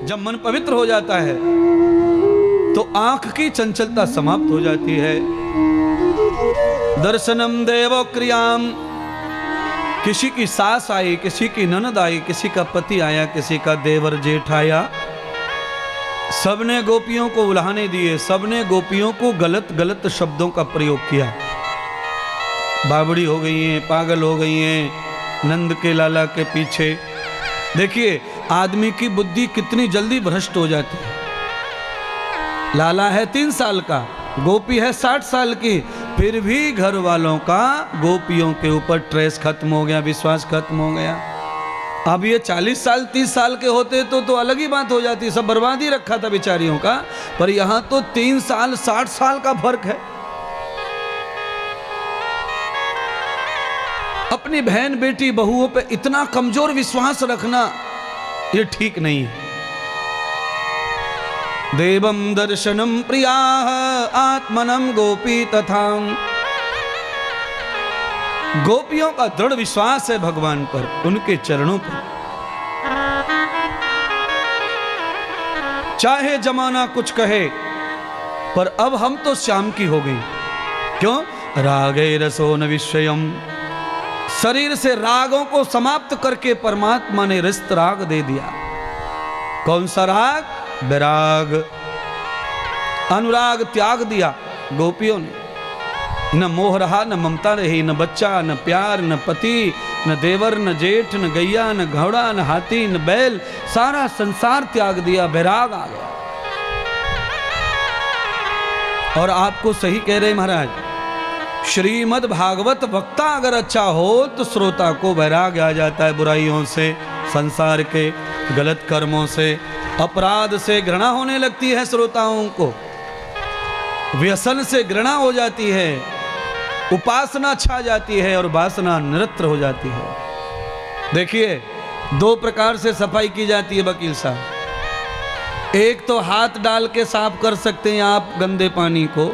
जब मन पवित्र हो जाता है तो आंख की चंचलता समाप्त हो जाती है। दर्शनम देवो क्रियाम, किसी की सास आई, किसी की ननद आई, किसी का पति आया, किसी का देवर जेठ आया, सबने गोपियों को उल्हाने दिए, सबने गोपियों को गलत गलत शब्दों का प्रयोग किया। बावड़ी हो गई हैं, पागल हो गई हैं नंद के लाला के पीछे। देखिए आदमी की बुद्धि कितनी जल्दी भ्रष्ट हो जाती है। लाला है 3 साल का, गोपी है 60 साल की, फिर भी घर वालों का गोपियों के ऊपर ट्रेस खत्म हो गया, विश्वास खत्म हो गया। अब ये 40 साल 30 साल के होते तो अलग ही बात हो जाती, सब बर्बाद ही रखा था बेचारियों का। पर यहां तो 3 साल 60 साल का फर्क है। अपनी बहन बेटी बहुओं पे इतना कमजोर विश्वास रखना ये ठीक नहीं है। देवम दर्शनम प्रियाः आत्मनम गोपी तथा, गोपियों का दृढ़ विश्वास है भगवान पर, उनके चरणों पर। चाहे जमाना कुछ कहे, पर अब हम तो श्याम की हो गई। क्यों? रागे रसो न विषयम, शरीर से रागों को समाप्त करके परमात्मा ने रस्त राग दे दिया। कौन सा राग? विराग, अनुराग त्याग दिया गोपियों ने। न मोह रहा, न ममता रही, न बच्चा, न प्यार, न पति, न देवर, न जेठ, न गैया, न घोड़ा, न हाथी, न बैल, सारा संसार त्याग दिया, विराग आ गया। और आपको सही कह रहे महाराज, श्रीमद् भागवत वक्ता अगर अच्छा हो तो श्रोता को वैराग्य आ जाता है बुराइयों से, संसार के गलत कर्मों से, अपराध से घृणा होने लगती है श्रोताओं को, व्यसन से घृणा हो जाती है, उपासना छा जाती है और वासना निरत्र हो जाती है। देखिए 2 प्रकार से सफाई की जाती है वकील साहब। एक तो हाथ डाल के साफ कर सकते हैं आप गंदे पानी को।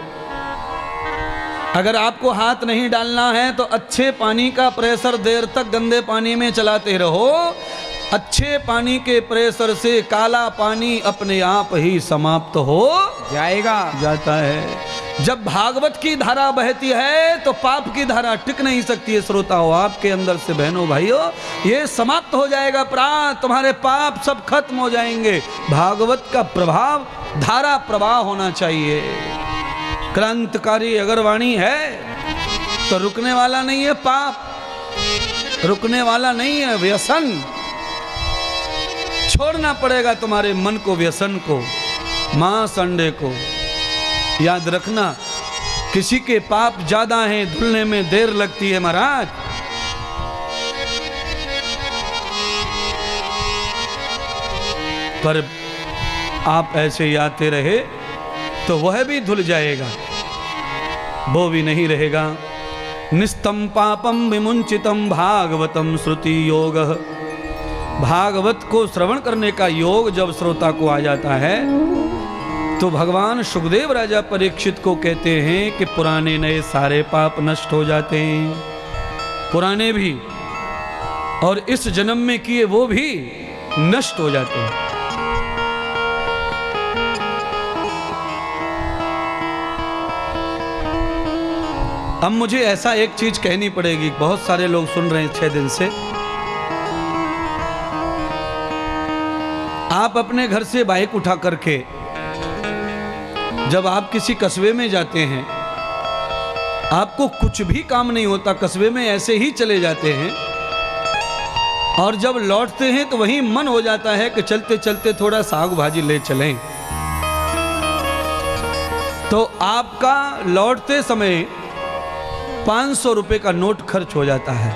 अगर आपको हाथ नहीं डालना है तो अच्छे पानी का प्रेशर देर तक गंदे पानी में चलाते रहो। अच्छे पानी के प्रेशर से काला पानी अपने आप ही समाप्त हो जाता है। जब भागवत की धारा बहती है तो पाप की धारा टिक नहीं सकती है। श्रोताओं, आपके अंदर से बहनों भाइयों ये समाप्त हो जाएगा, तुम्हारे पाप सब खत्म हो जाएंगे। भागवत का प्रभाव, धारा प्रवाह होना चाहिए। क्रांतिकारी अगर वाणी है तो रुकने वाला नहीं है पाप, रुकने वाला नहीं है व्यसन। छोड़ना पड़ेगा तुम्हारे मन को, व्यसन को, मांस अंडे को। याद रखना, किसी के पाप ज्यादा हैं, धुलने में देर लगती है महाराज। पर आप ऐसे ही आते रहे तो वह भी धुल जाएगा, वो भी नहीं रहेगा। निस्तम पापम विमुंचितम भागवतम श्रुति योग। भागवत को श्रवण करने का योग जब श्रोता को आ जाता है तो भगवान सुखदेव राजा परीक्षित को कहते हैं कि पुराने नए सारे पाप नष्ट हो जाते हैं, पुराने भी और इस जन्म में किए वो भी नष्ट हो जाते हैं। अब मुझे ऐसा एक चीज कहनी पड़ेगी, बहुत सारे लोग सुन रहे हैं 6 दिन से। आप अपने घर से बाइक उठा करके जब आप किसी कस्बे में जाते हैं, आपको कुछ भी काम नहीं होता, कस्बे में ऐसे ही चले जाते हैं, और जब लौटते हैं तो वही मन हो जाता है कि चलते चलते थोड़ा साग भाजी ले चलें। तो आपका लौटते समय 500 रुपए का नोट खर्च हो जाता है।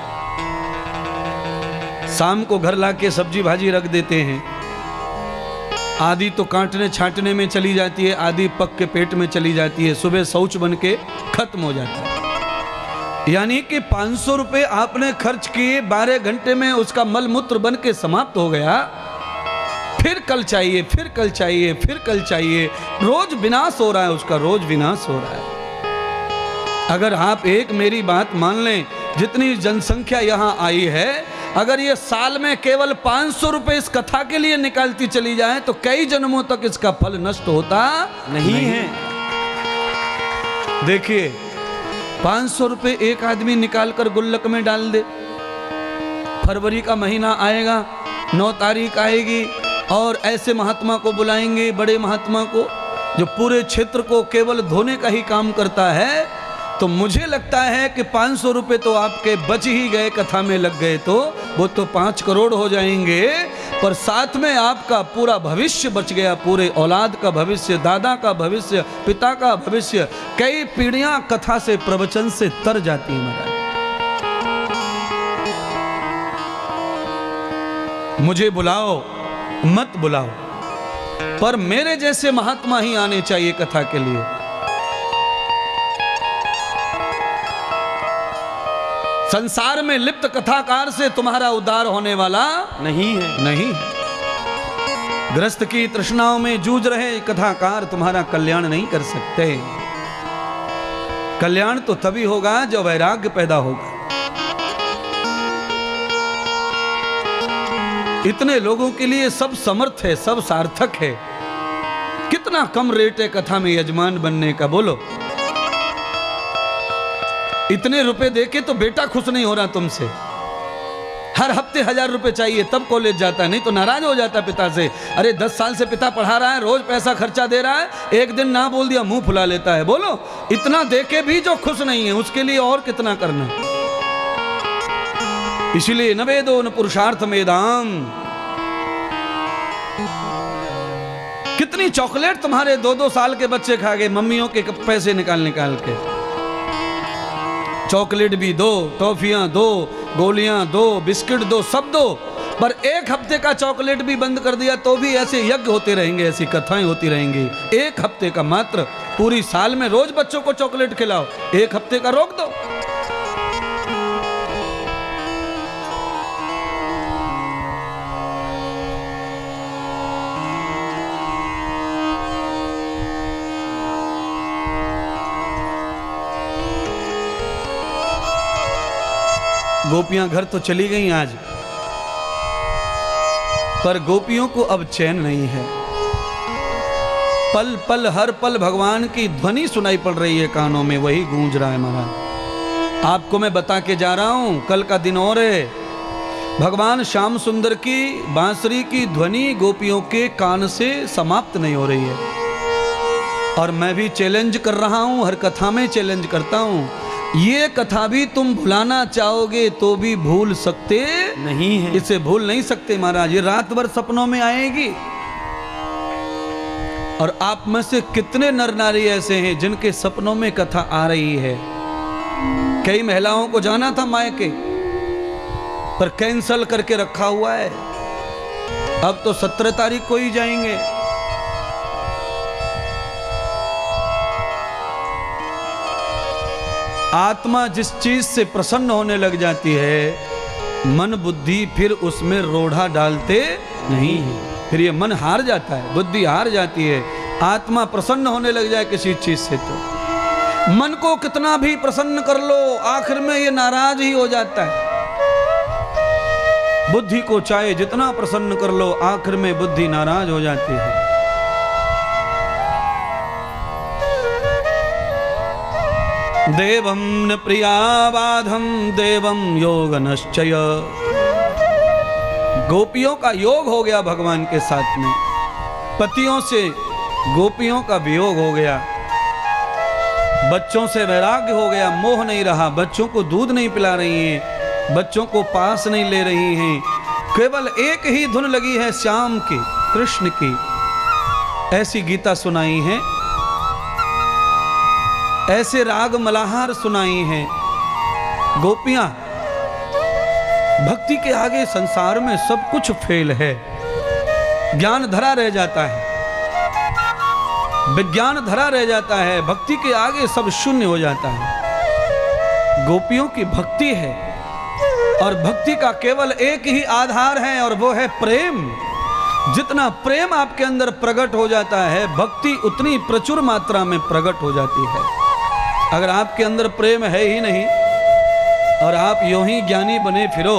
शाम को घर लाके सब्जी भाजी रख देते हैं, आधी तो काटने छांटने में चली जाती है, आधी पक के पेट में चली जाती है, सुबह शौच बन के खत्म हो जाता है। यानी कि 500 रुपए आपने खर्च किए, 12 घंटे में उसका मल मूत्र बन के समाप्त हो गया। फिर कल चाहिए, फिर कल चाहिए, फिर कल चाहिए, रोज विनाश हो रहा है उसका, रोज विनाश हो रहा है। अगर आप एक मेरी बात मान लें, जितनी जनसंख्या यहाँ आई है अगर ये साल में केवल 500 रुपए इस कथा के लिए निकालती चली जाए तो कई जन्मों तक इसका फल नष्ट होता नहीं है। देखिए 500 रुपए एक आदमी निकालकर गुल्लक में डाल दे, फरवरी का महीना आएगा, 9 तारीख आएगी और ऐसे महात्मा को बुलाएंगे, बड़े महात्मा को जो पूरे क्षेत्र को केवल धोने का ही काम करता है, तो मुझे लगता है कि 500 रुपए तो आपके बच ही गए, कथा में लग गए तो वो तो 5 करोड़ हो जाएंगे, पर साथ में आपका पूरा भविष्य बच गया, पूरे औलाद का भविष्य, दादा का भविष्य, पिता का भविष्य। कई पीढ़ियां कथा से, प्रवचन से तर जाती हैं महाराज। मुझे बुलाओ मत बुलाओ, पर मेरे जैसे महात्मा ही आने चाहिए कथा के लिए। संसार में लिप्त कथाकार से तुम्हारा उद्धार होने वाला नहीं है, नहीं। ग्रस्त की तृष्णाओं में जूझ रहे कथाकार तुम्हारा कल्याण नहीं कर सकते। कल्याण तो तभी होगा जब वैराग्य पैदा होगा। इतने लोगों के लिए सब समर्थ है, सब सार्थक है। कितना कम रेट है कथा में यजमान बनने का, बोलो। इतने रुपए देके तो बेटा खुश नहीं हो रहा तुमसे। हर हफ्ते 1000 रुपए चाहिए तब कॉलेज जाता है, नहीं तो नाराज हो जाता है पिता से। अरे 10 साल से पिता पढ़ा रहा है, रोज पैसा खर्चा दे रहा है, एक दिन ना बोल दिया मुंह फुला लेता है। बोलो, इतना देके भी जो खुश नहीं है उसके लिए और कितना करना। इसलिए न वेदो न पुरुषार्थ मेदाम। कितनी चॉकलेट तुम्हारे 2-2 साल के बच्चे खा गए मम्मियों के पैसे निकाल के। चॉकलेट भी दो, टॉफियां दो, गोलियां दो, बिस्किट दो, सब दो, पर एक हफ्ते का चॉकलेट भी बंद कर दिया तो भी ऐसे यज्ञ होते रहेंगे, ऐसी कथाएं होती रहेंगी। एक हफ्ते का मात्र, पूरी साल में रोज बच्चों को चॉकलेट खिलाओ, एक हफ्ते का रोक दो। गोपियां घर तो चली गई आज, पर गोपियों को अब चैन नहीं है। पल पल, हर पल भगवान की ध्वनि सुनाई पड़ रही है कानों में, वही गूंज रहा है महाराज। आपको मैं बता के जा रहा हूं, कल का दिन और है, भगवान श्याम सुंदर की बांसुरी की ध्वनि गोपियों के कान से समाप्त नहीं हो रही है। और मैं भी चैलेंज कर रहा हूं, हर कथा में चैलेंज करता हूं, ये कथा भी तुम भुलाना चाहोगे तो भी भूल सकते नहीं है। इसे भूल नहीं सकते महाराज, ये रात भर सपनों में आएगी। और आप में से कितने नर नारी ऐसे हैं जिनके सपनों में कथा आ रही है। कई महिलाओं को जाना था मायके, पर कैंसल करके रखा हुआ है। अब तो 17 तारीख को ही जाएंगे। आत्मा जिस चीज से प्रसन्न होने लग जाती है, मन बुद्धि फिर उसमें रोड़ा डालते नहीं है। फिर ये मन हार जाता है, बुद्धि हार जाती है। आत्मा प्रसन्न होने लग जाए किसी चीज से तो मन को कितना भी प्रसन्न कर लो, आखिर में ये नाराज ही हो जाता है। बुद्धि को चाहे जितना प्रसन्न कर लो, आखिर में बुद्धि नाराज हो जाती है। देवं न प्रियाबाधम देवं योगनश्चय। गोपियों का योग हो गया भगवान के साथ में, पतियों से गोपियों का वियोग हो गया, बच्चों से वैराग्य हो गया, मोह नहीं रहा। बच्चों को दूध नहीं पिला रही हैं, बच्चों को पास नहीं ले रही हैं, केवल एक ही धुन लगी है श्याम की, कृष्ण की। ऐसी गीता सुनाई है, ऐसे राग मलाहार सुनाई हैं। गोपियां भक्ति के आगे संसार में सब कुछ फेल है। ज्ञान धरा रह जाता है, विज्ञान धरा रह जाता है, भक्ति के आगे सब शून्य हो जाता है। गोपियों की भक्ति है, और भक्ति का केवल एक ही आधार है, और वो है प्रेम। जितना प्रेम आपके अंदर प्रकट हो जाता है, भक्ति उतनी प्रचुर मात्रा में प्रकट हो जाती है। अगर आपके अंदर प्रेम है ही नहीं और आप यूं ही ज्ञानी बने फिरो,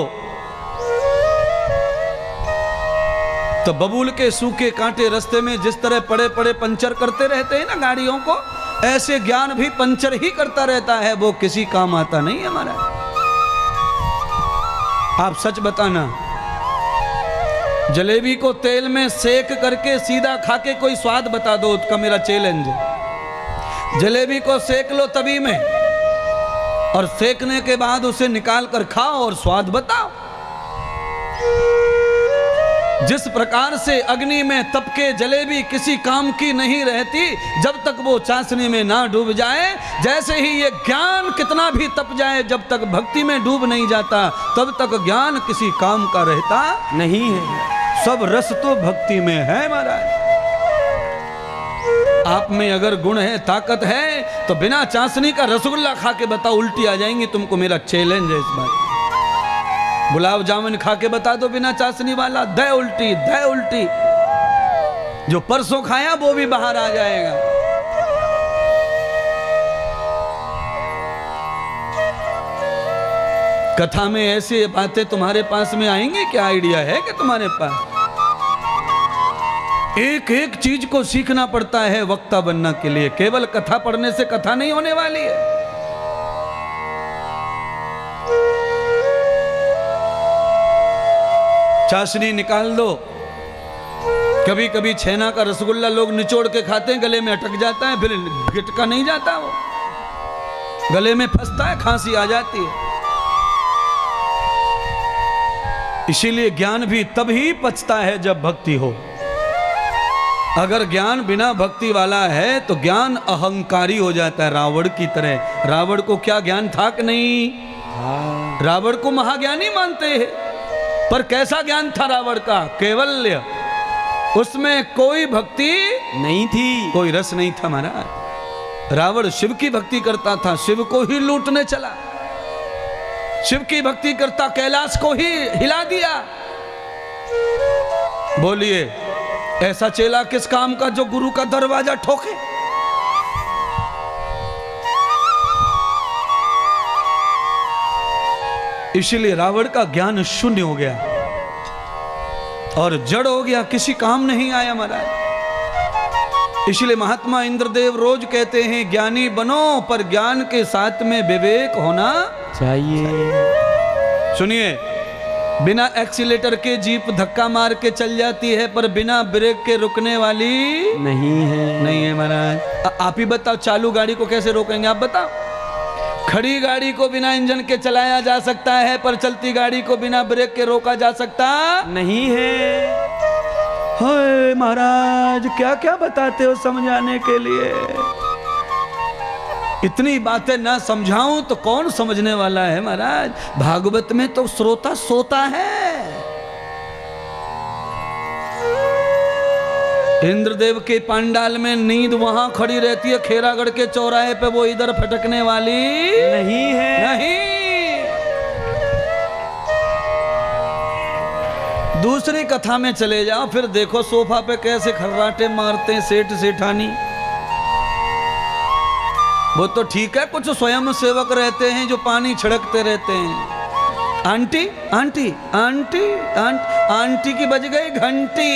तो बबूल के सूखे कांटे रास्ते में जिस तरह पड़े पड़े पंचर करते रहते हैं ना गाड़ियों को, ऐसे ज्ञान भी पंचर ही करता रहता है, वो किसी काम आता नहीं है हमारा। आप सच बताना, जलेबी को तेल में सेक करके सीधा खा के कोई स्वाद बता दो, उसका मेरा चैलेंज है। जलेबी को सेक लो तभी में, और सेकने के बाद उसे निकाल कर खाओ और स्वाद बताओ। जिस प्रकार से अग्नि में तप के जलेबी किसी काम की नहीं रहती जब तक वो चाशनी में ना डूब जाए, जैसे ही ये ज्ञान कितना भी तप जाए, जब तक भक्ति में डूब नहीं जाता तब तक ज्ञान किसी काम का रहता नहीं है। सब रस तो भक्ति में है महाराज। आप में अगर गुण है, ताकत है, तो बिना चाशनी का रसगुल्ला खा के बताओ, उल्टी आ जाएंगी तुमको। मेरा चैलेंज है इस बात। गुलाब जामुन खा के बता दो बिना चाशनी वाला, दे उल्टी, दे उल्टी। जो परसों खाया वो भी बाहर आ जाएगा। कथा में ऐसी बातें तुम्हारे पास में आएंगी? क्या आइडिया है कि तुम्हारे पास? एक एक चीज को सीखना पड़ता है वक्ता बनने के लिए। केवल कथा पढ़ने से कथा नहीं होने वाली है। चाशनी निकाल दो। कभी कभी छेना का रसगुल्ला लोग निचोड़ के खाते हैं, गले में अटक जाता है, फिर गिटका नहीं जाता, वो गले में फंसता है, खांसी आ जाती है। इसीलिए ज्ञान भी तभी पचता है जब भक्ति हो। अगर ज्ञान बिना भक्ति वाला है तो ज्ञान अहंकारी हो जाता है, रावण की तरह। रावण को क्या ज्ञान था कि नहीं? रावण को महाज्ञानी मानते हैं, पर कैसा ज्ञान था रावण का? केवल्य। उसमें कोई भक्ति नहीं थी, कोई रस नहीं था महाराज। रावण शिव की भक्ति करता था, शिव को ही लूटने चला। शिव की भक्ति करता कैलाश को ही हिला दिया। बोलिए, ऐसा चेला किस काम का जो गुरु का दरवाजा ठोके? इसलिए रावण का ज्ञान शून्य हो गया और जड़ हो गया, किसी काम नहीं आया महाराज। इसलिए महात्मा इंद्रदेव रोज कहते हैं, ज्ञानी बनो पर ज्ञान के साथ में विवेक होना चाहिए। सुनिए, बिना एक्सीलेटर के जीप धक्का मार के चल जाती है, पर बिना ब्रेक के रुकने वाली नहीं है महाराज। आप ही बताओ, चालू गाड़ी को कैसे रोकेंगे? आप बताओ। खड़ी गाड़ी को बिना इंजन के चलाया जा सकता है, पर चलती गाड़ी को बिना ब्रेक के रोका जा सकता नहीं है। हाय महाराज, क्या क्या बताते हो समझाने के लिए? इतनी बातें ना समझाऊं तो कौन समझने वाला है महाराज? भागवत में तो श्रोता सोता है। इंद्रदेव के पांडाल में नींद वहां खड़ी रहती है, खेरागढ़ के चौराहे पे वो इधर फटकने वाली नहीं है। नहीं। दूसरी कथा में चले जाओ, फिर देखो सोफा पे कैसे खर्राटे मारते हैं सेठ सेठानी। वो तो ठीक है, कुछ स्वयं सेवक रहते हैं जो पानी छिड़कते रहते हैं। आंटी आंटी आंटी आंटी की बज गई घंटी।